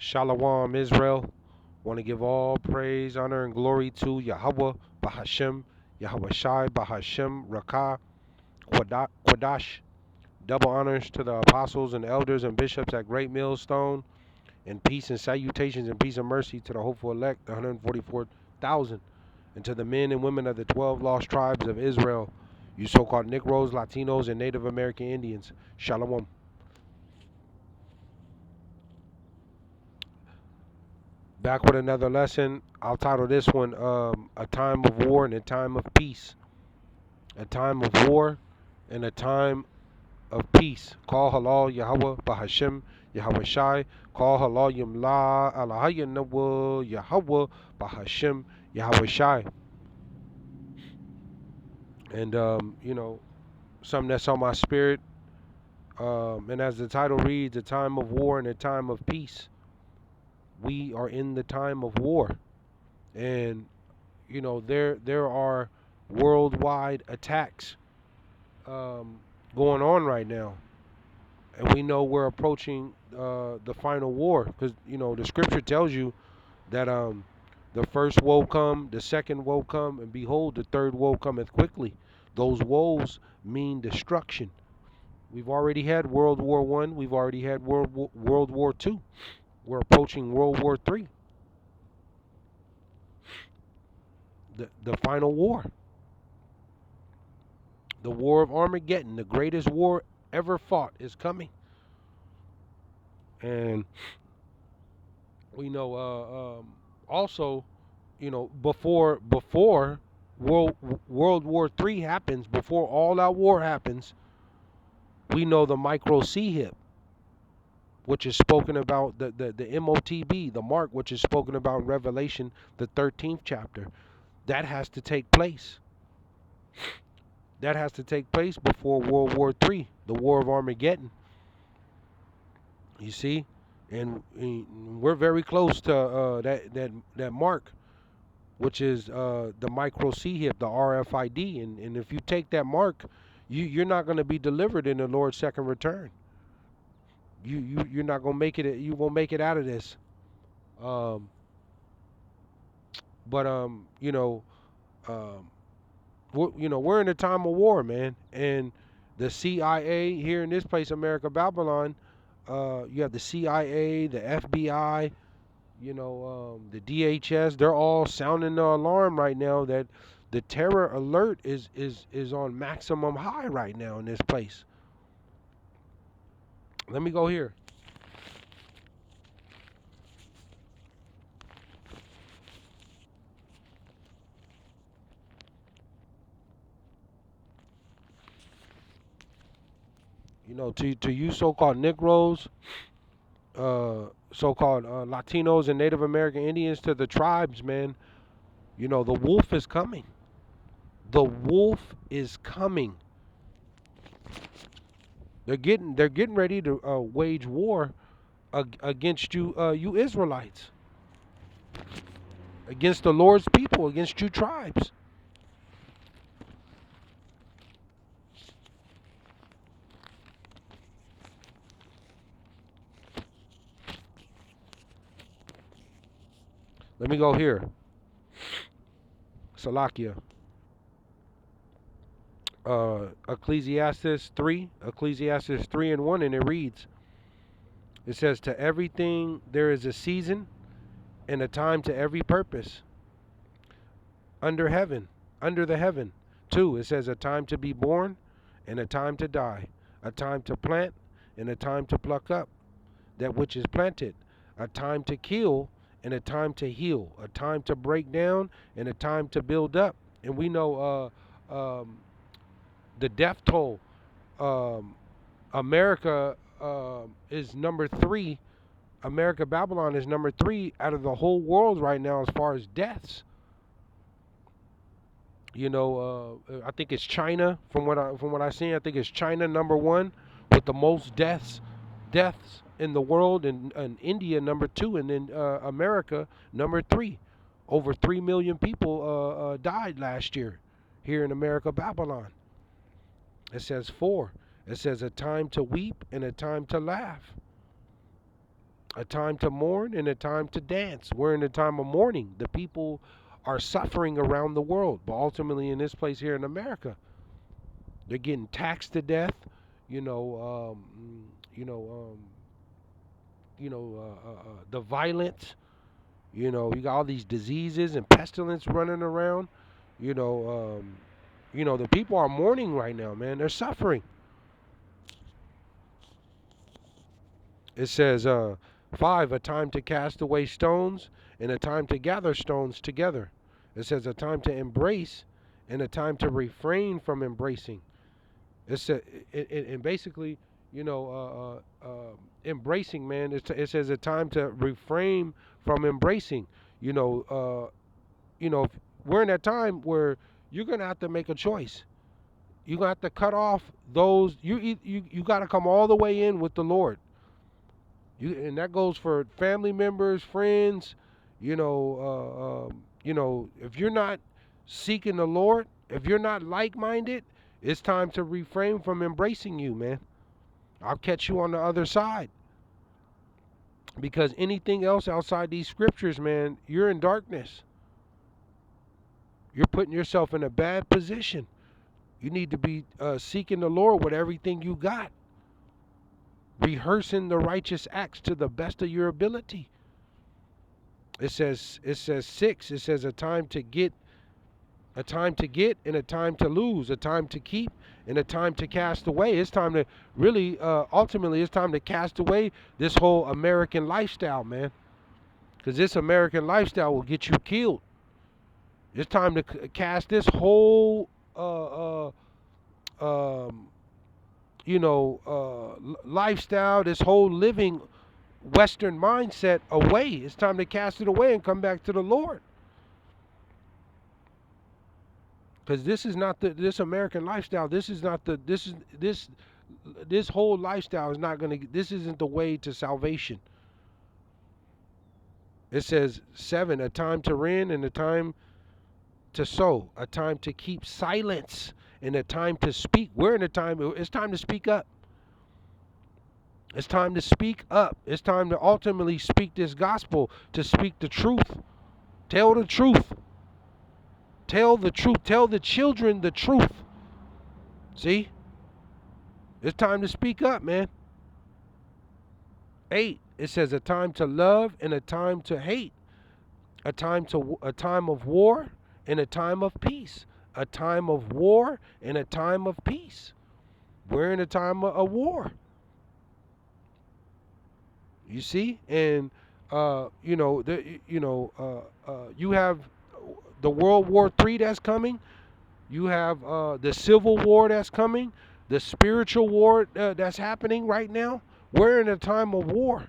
Shalom, Israel. Want to give all praise, honor, and glory to Yahawah, BAHASHAM, YAHAWAHSHI, BAHASHAM, Rakah, Quadash. Double honors to the apostles and elders and bishops at Great Millstone, and peace and salutations and peace and mercy to the hopeful elect, the 144,000, and to the men and women of the 12 lost tribes of Israel, you so-called Negroes, Latinos, and Native American Indians. Shalom. Back with another lesson. I'll title this one A Time of War and a Time of Peace. A time of war and a time of peace. Call halal Yahawah BAHASHAM YAHAWAHSHI. Call halal Yamla Alahaya Nawa Yahawah BAHASHAM YAHAWAHSHI. And something that's on my spirit. And as the title reads, a time of war and a time of peace. We are in the time of war. And there are worldwide attacks going on right now, and we know we're approaching the final war, because the scripture tells you that the first woe come, the second woe come, and behold, the third woe cometh quickly. Those woes mean destruction. We've already had World War One. We've already had World War Two. We're approaching World War Three, the final war. The war of Armageddon, the greatest war ever fought, is coming. And we know also, before World War III happens, before all out war happens, we know the micro C hip, which is spoken about, the MOTB, the mark, which is spoken about in Revelation, the 13th chapter. That has to take place. That has to take place before World War III, the War of Armageddon. You see, and we're very close to that mark, which is the micro C hip, the RFID, and if you take that mark, you're not going to be delivered in the Lord's second return. You're not going to make it. You won't make it out of this. Um, but we're in a time of war, man, and the CIA here in this place, America, Babylon. You have the CIA, the FBI, the DHS. They're all sounding the alarm right now that the terror alert is on maximum high right now in this place. Let me go here. To you so-called Negroes, so-called Latinos and Native American Indians, to the tribes, man. The wolf is coming. The wolf is coming. They're getting ready to wage war against you, you Israelites, against the Lord's people, against you tribes. Let me go here. Salakia. Ecclesiastes 3 and 1, and it reads, it says, to everything there is a season and a time to every purpose under the heaven. 2, it says, a time to be born and a time to die, a time to plant and a time to pluck up that which is planted, a time to kill and a time to heal, a time to break down and a time to build up. And we know the death toll, America is number 3. America, Babylon is number 3 out of the whole world right now as far as deaths. I think it's China. From what I seen, I think it's China number 1 with the most deaths in the world, and India number 2, and then America number 3. Over 3 million people died last year here in America, Babylon. It says 4. It says a time to weep and a time to laugh. A time to mourn and a time to dance. We're in a time of mourning. The people are suffering around the world, but ultimately in this place here in America, they're getting taxed to death. You know, you know, the violence. You got all these diseases and pestilence running around. You know, the people are mourning right now, man. They're suffering. It says, 5, a time to cast away stones and a time to gather stones together. It says a time to embrace and a time to refrain from embracing. It's and basically, embracing, man. It says a time to refrain from embracing. You know, we're in that time where you're gonna have to make a choice. You're gonna have to cut off those. You got to come all the way in with the Lord. And that goes for family members, friends. If you're not seeking the Lord, if you're not like-minded, it's time to refrain from embracing you, man. I'll catch you on the other side. Because anything else outside these scriptures, man, you're in darkness. You're putting yourself in a bad position. You need to be seeking the Lord with everything you got. Rehearsing the righteous acts to the best of your ability. It says 6. It says a time to get and a time to lose, a time to keep and a time to cast away. It's time to really, ultimately, it's time to cast away this whole American lifestyle, man. Because this American lifestyle will get you killed. It's time to cast this whole, lifestyle, this whole living Western mindset away. It's time to cast it away and come back to the Lord. Because this is not this American lifestyle. This whole lifestyle is not going to. This isn't the way to salvation. It says 7, a time to rend and a time to sow, a time to keep silence and a time to speak. We're in a time. It's time to speak up. It's time to speak up. It's time to ultimately speak this gospel, to speak the truth. Tell the truth. Tell the truth. Tell the children the truth. See? It's time to speak up, man. 8, it says a time to love and a time to hate. A time of war and a time of peace. A time of war and a time of peace. We're in a time of war. You see? And you have the World War III that's coming. You have the Civil War that's coming. The spiritual war that's happening right now. We're in a time of war.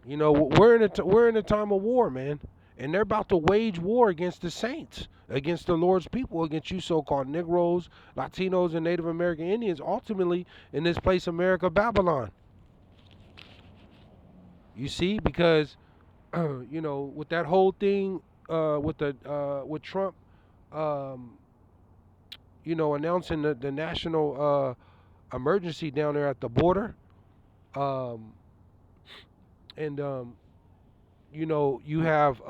We're in a time of war, man. And they're about to wage war against the saints, against the Lord's people, against you so-called Negroes, Latinos, and Native American Indians, ultimately in this place, America, Babylon. You see, because, with that whole thing, with Trump, announcing the national emergency down there at the border, you have,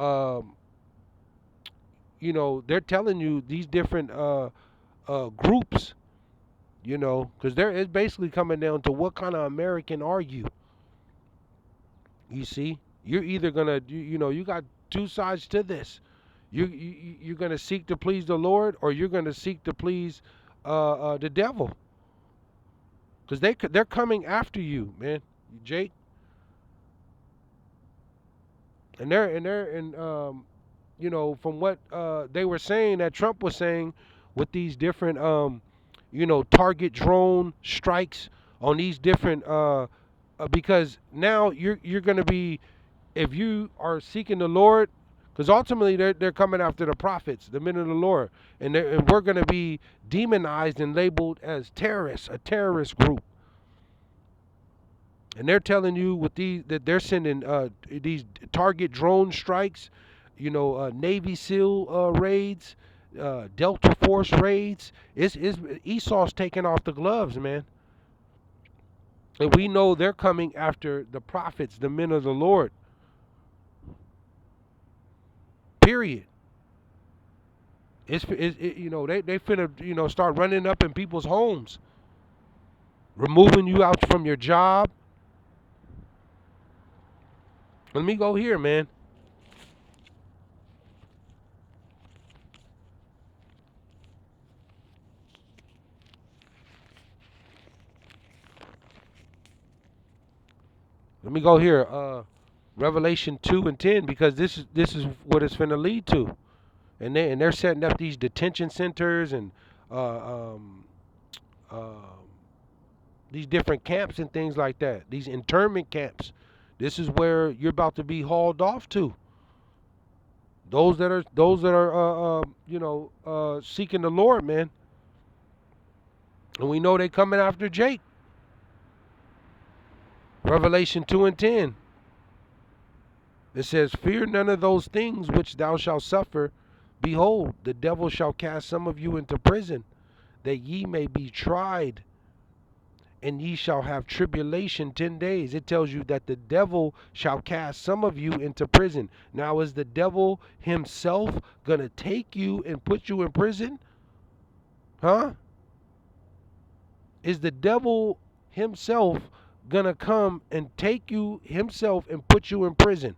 they're telling you these different groups, because it's basically coming down to what kind of American are you? You see, you're either gonna, you got two sides to this. You're gonna seek to please the Lord, or you're gonna seek to please the devil, because they're coming after you, man, Jake. And from what they were saying, that Trump was saying, with these different target drone strikes on these different because now you're going to be, if you are seeking the Lord, because ultimately they're coming after the prophets, the men of the Lord, and we're going to be demonized and labeled as terrorists, a terrorist group. And they're telling you that they're sending these target drone strikes, Navy SEAL raids, Delta Force raids. It's Esau's taking off the gloves, man. And we know they're coming after the prophets, the men of the Lord. Period. They finna start running up in people's homes, removing you out from your job. Let me go here, man. Let me go here. Revelation 2:10, because this is what it's finna lead to. And they're setting up these detention centers and uh, um, uh, these different camps and things like that. These internment camps. This is where you're about to be hauled off to. Those that are seeking the Lord, man. And we know they coming after Jake. Revelation 2:10. It says, "Fear none of those things which thou shalt suffer. Behold, the devil shall cast some of you into prison, that ye may be tried, and ye shall have tribulation 10 days." It tells you that the devil shall cast some of you into prison. Now, is the devil himself going to take you and put you in prison? Huh? Is the devil himself going to come and take you himself and put you in prison?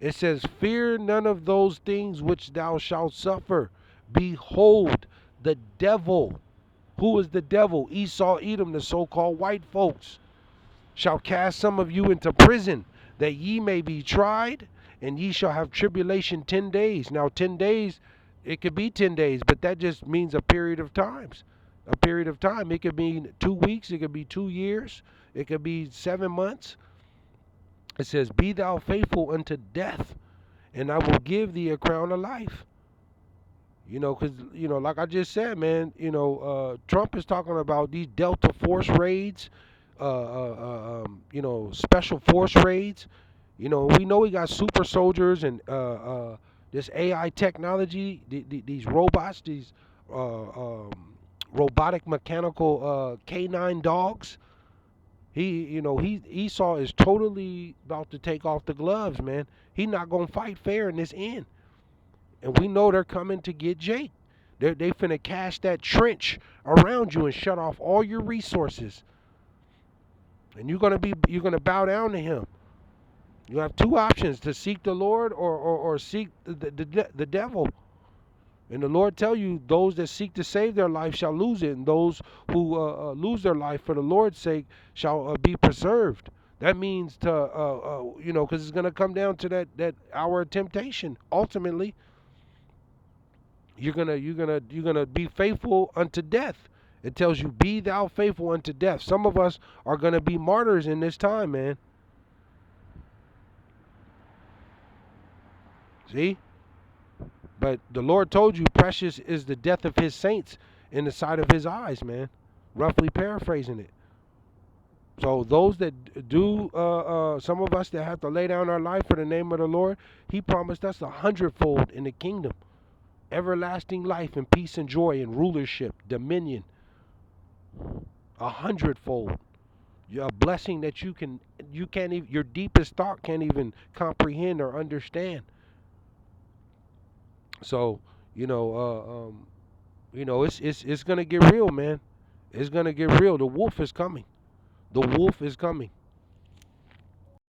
It says, "Fear none of those things which thou shalt suffer. Behold, the devil." Who is the devil? Esau, Edom, the so-called white folks. "Shall cast some of you into prison, that ye may be tried, and ye shall have tribulation 10 days. Now, 10 days, it could be 10 days, but that just means a period of times. A period of time. It could mean 2 weeks. It could be 2 years. It could be 7 months. It says, "Be thou faithful unto death, and I will give thee a crown of life." Because, like I just said, man, Trump is talking about these Delta Force raids, special force raids. We know we got super soldiers and this AI technology, these robots, these robotic mechanical canine dogs. Esau is totally about to take off the gloves, man. He not gonna fight fair in this end. And we know they're coming to get Jake. They finna cast that trench around you and shut off all your resources. And you're gonna bow down to him. You have two options: to seek the Lord or seek the devil. And the Lord tell you, those that seek to save their life shall lose it, and those who lose their life for the Lord's sake shall be preserved. That means because it's gonna come down to that hour of temptation. Ultimately, you're gonna be faithful unto death. It tells you, "Be thou faithful unto death." Some of us are gonna be martyrs in this time, man. See? But the Lord told you, precious is the death of his saints in the sight of his eyes, man. Roughly paraphrasing it. So those that do, some of us that have to lay down our life for the name of the Lord, he promised us 100-fold in the kingdom. Everlasting life and peace and joy and rulership, dominion. 100-fold. A blessing that you can't even, your deepest thought can't even comprehend or understand. So, it's gonna get real, man. It's gonna get real. The wolf is coming. The wolf is coming.